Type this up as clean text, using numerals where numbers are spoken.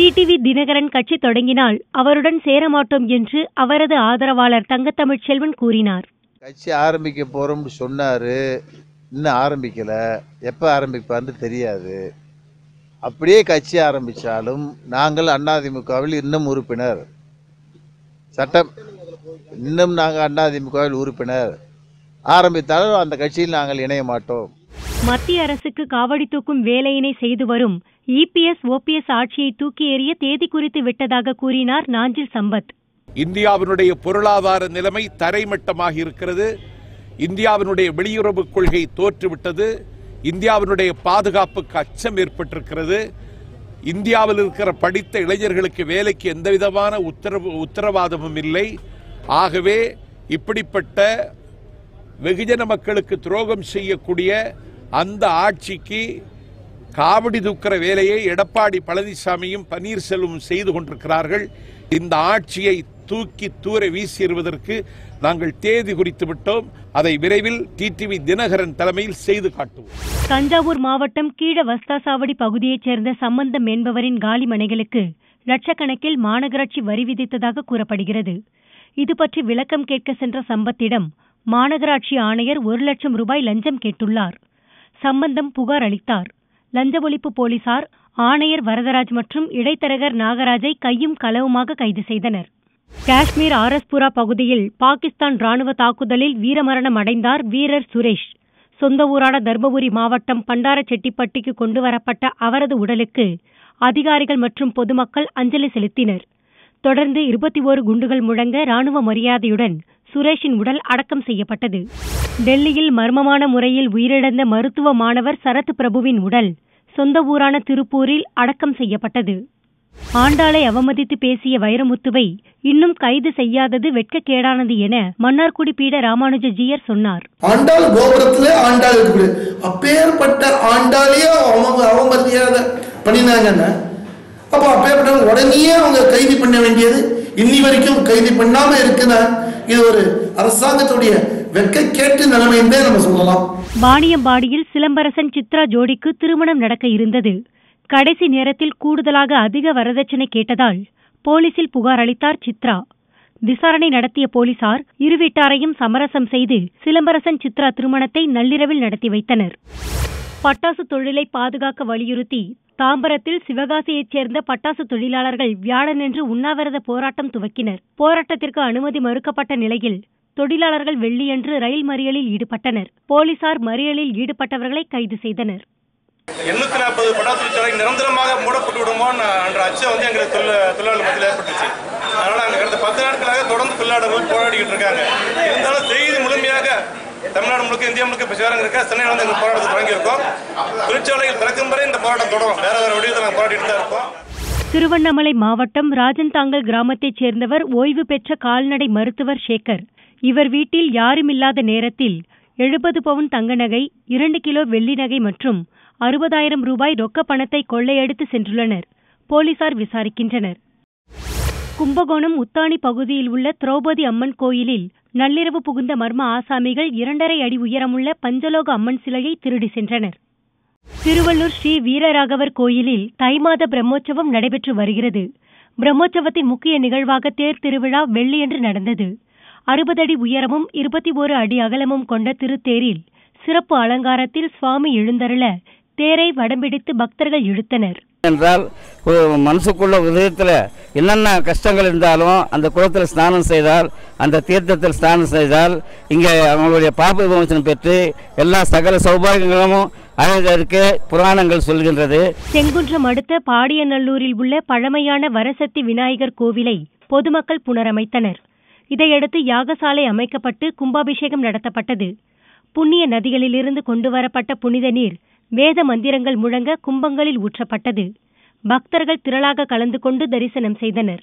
TTV Dinakaran கட்சி தொடங்கினால் அவருடன் சேரமாட்டோம் என்று அவரது ஆதரவாளர் தங்கத்தமிழ்ச்செல்வன் கூறினார். கட்சி ஆரம்பிக்க போறோம்னு சொன்னாரு, இன்னும் ஆரம்பிக்கல. எப்ப ஆரம்பிப்பான்னு தெரியாது. அப்படியே கட்சி ஆரம்பிச்சாலும் நாங்கள் அதிமுகவில் இன்னும் உறுப்பினர், சட்டம் இன்னும் நாங்கள் அதிமுகவில் உறுப்பினர். ஆரம்பித்தாலும் அந்த கட்சியில் நாங்கள் இணைய மாட்டோம். மத்திய அரசுக்கு காவடி தூக்கும் வேலையினை செய்து வரும் இபிஎஸ் ஓபிஎஸ் ஆட்சியை தூக்கி எறிய தேதி குறித்து விட்டதாக கூறினார் நாஞ்சில் சம்பத். இந்தியாவினுடைய பொருளாதார நிலைமை தரைமட்டமாக இருக்கிறது. இந்தியாவினுடைய வெளியுறவு கொள்கை தோற்றுவிட்டது. இந்தியாவினுடைய பாதுகாப்புக்கு அச்சம் ஏற்பட்டிருக்கிறது. இந்தியாவில் இருக்கிற படித்த இளைஞர்களுக்கு வேலைக்கு எந்தவிதமான உத்தரவாதமும் இல்லை. ஆகவே இப்படிப்பட்ட வெகுஜன மக்களுக்கு துரோகம் செய்யக்கூடிய அந்த ஆட்சிக்கு காவடி தூக்கிற வேலையை எடப்பாடி பழனிசாமியும் பன்னீர்செல்வமும் செய்து கொண்டிருக்கிறார்கள். இந்த ஆட்சியை தூக்கி தூர வீசிடுவதற்கு நாங்கள் தேதி குறித்து விட்டோம். அதை விரைவில் டிடிவி தினகரன் தலைமையில் செய்து காட்டுவோம். தஞ்சாவூர் மாவட்டம் கீழவஸ்தாசாவடி பகுதியைச் சேர்ந்த சம்பந்தம் என்பவரின் காலி மனைகளுக்கு லட்சக்கணக்கில் மாநகராட்சி வரி விதித்ததாக கூறப்படுகிறது. இதுபற்றி விளக்கம் கேட்க சென்ற சம்பத்திடம் மாநகராட்சி ஆணையர் 1 லட்சம் ரூபாய் லஞ்சம் கேட்டுள்ளார். சம்பந்தம் புகார் அளித்தார். லஞ்ச ஒழிப்பு போலீசார் ஆணையர் வரதராஜ் மற்றும் இடைத்தரகர் நாகராஜை கையும் களவுமாக கைது செய்தனர். காஷ்மீர் ஆர்எஸ்புரா பகுதியில் பாகிஸ்தான் ராணுவ தாக்குதலில் வீரமரணம் அடைந்தார் வீரர் சுரேஷ். சொந்த ஊரான தர்மபுரி மாவட்டம் பண்டாரச்செட்டிப்பட்டிக்கு கொண்டுவரப்பட்ட அவரது உடலுக்கு அதிகாரிகள் மற்றும் பொதுமக்கள் அஞ்சலி செலுத்தினர். தொடர்ந்து 21 குண்டுகள் முழங்க ராணுவ மரியாதையுடன் சுரேஷின் உடல் அடக்கம் செய்யப்பட்டது. டெல்லியில் மர்மமான முறையில் உயிரிழந்த மருத்துவ மாணவர் சரத் பிரபுவின் உடல் சொந்த ஊரான திருப்பூரில் அடக்கம் செய்யப்பட்டது. ஆண்டாளை அவமதித்து பேசிய வைரமுத்துவை இன்னும் கைது செய்யாதது வெட்கக்கேடானது என மன்னார்குடி பீட ராமானுஜ ஜீயர் சொன்னார். ஆண்டாள் கோபுரத்திலே ஆண்டாள் இருக்கு, அப்பேற்பட்ட ஆண்டாளையே அவமரியாதை பண்ணினாங்கன்னா அப்ப அப்பேற்பட்ட உடனே அவங்க கைது பண்ண வேண்டியது இன்னி வரைக்கும் கைது பண்ணாம இருக்குன்னா இது ஒரு அரசாங்கத்துடைய வெட்கக்கேட்டு நிலைமைன்னு நம்ம சொல்லலாம். வாணியம்பாடியில் சிலம்பரசன் சித்ரா ஜோடிக்கு திருமணம் நடக்க இருந்தது. கடைசி நேரத்தில் கூடுதலாக அதிக வரதட்சணை கேட்டதால் போலீசில் புகார் அளித்தார் சித்ரா. விசாரணை நடத்திய போலீசார் இரு வீட்டாரையும் சமரசம் செய்து சிலம்பரசன் சித்ரா திருமணத்தை நள்ளிரவில் நடத்தி வைத்தனர். பட்டாசு தொழிலை பாதுகாக்க வலியுறுத்தி தாம்பரத்தில் சிவகாசியைச் சேர்ந்த பட்டாசு தொழிலாளர்கள் வியாழனன்று உண்ணாவிரத போராட்டம் துவக்கினர். போராட்டத்திற்கு அனுமதி மறுக்கப்பட்ட நிலையில் தொழிலாளர்கள் வெள்ளியன்று ரயில் மறியலில் ஈடுபட்டனர். போலீசார் மறியலில் ஈடுபட்டவர்களை கைது செய்தனர். 840 பட்டாசு தொழிற்சாலை நிரந்தரமாக மூடப்பட்டு விடுமோன்னு என்ற அச்சம் எங்களுக்கு தொழிலாளர் மத்தியில் ஏற்பட்டுச்சு. அதனால அங்கே கடந்த 10 நாட்களாக தொடர்ந்து தொழிலாளர்கள் போராடிக்கிட்டு இருக்காங்க. இருந்தாலும் செய்தி முழுமையாக தமிழ்நாடு முழுக்க இந்தியா முழுக்க பிரச்சாரம் இருக்க சென்னையில் வந்து எங்கள் போராட்டத்தை தொடங்கியிருக்கோம். தொழிற்சாலைகள் திறக்கும் வரை இந்த போராட்டம் தொடரும். வேற வழியில் நாங்கள் போராடிட்டு தான் இருக்கோம். திருவண்ணாமலை மாவட்டம் ராஜன்தாங்கல் கிராமத்தைச் சேர்ந்தவர் ஓய்வு பெற்ற கால்நடை மருத்துவர் சேகர். இவர் வீட்டில் யாருமில்லாத நேரத்தில் 70 பவுன் தங்க நகை, 2 கிலோ வெள்ளி நகை மற்றும் 60,000 ரூபாய் ரொக்க பணத்தை கொள்ளையடித்து சென்றுள்ளனர். போலீசார் விசாரிக்கின்றனர். கும்பகோணம் உத்தாணி பகுதியில் உள்ள திரௌபதி அம்மன் கோயிலில் நள்ளிரவு புகுந்த மர்ம ஆசாமிகள் 2.5 அடி உயரமுள்ள பஞ்சலோக அம்மன் சிலையை திருடி சென்றனர். திருவள்ளூர் ஸ்ரீ வீரராகவர் கோயிலில் தை மாத பிரம்மோற்சவம் நடைபெற்று வருகிறது. பிரம்மோற்சவத்தின் முக்கிய நிகழ்வாக தேர் திருவிழா வெள்ளியன்று நடந்தது. 60 அடி உயரமும் 21 அடி அகலமும் கொண்ட திருத்தேரில் சிறப்பு அலங்காரத்தில் சுவாமி எழுந்தருள தேரை வடம்பிடித்து பக்தர்கள் இழுத்தனர். என்றால் மனசுக்குள்ள உதயத்தில் என்னென்ன கஷ்டங்கள் இருந்தாலும் அந்த குளத்தில் ஸ்நானம் செய்தால், அந்த தீர்த்தத்தில் ஸ்நானம் செய்தால் இங்கே அவங்களுடைய பாப விமோசனம் பெற்று எல்லா சகல சௌபாகியங்களும் அடைவதற்கு புராணங்கள் சொல்கின்றது. செங்குன்றம் அடுத்த பாடியநல்லூரில் உள்ள பழமையான வரசக்தி விநாயகர் கோவிலை பொதுமக்கள் புனரமைத்தனர். இதையடுத்து யாகசாலை அமைக்கப்பட்டு கும்பாபிஷேகம் நடத்தப்பட்டது. புண்ணிய நதிகளிலிருந்து கொண்டுவரப்பட்ட புனித நீர் வேத மந்திரங்கள் முழங்க கும்பங்களில் ஊற்றப்பட்டது. பக்தர்கள் திரளாக கலந்து கொண்டு தரிசனம் செய்தனர்.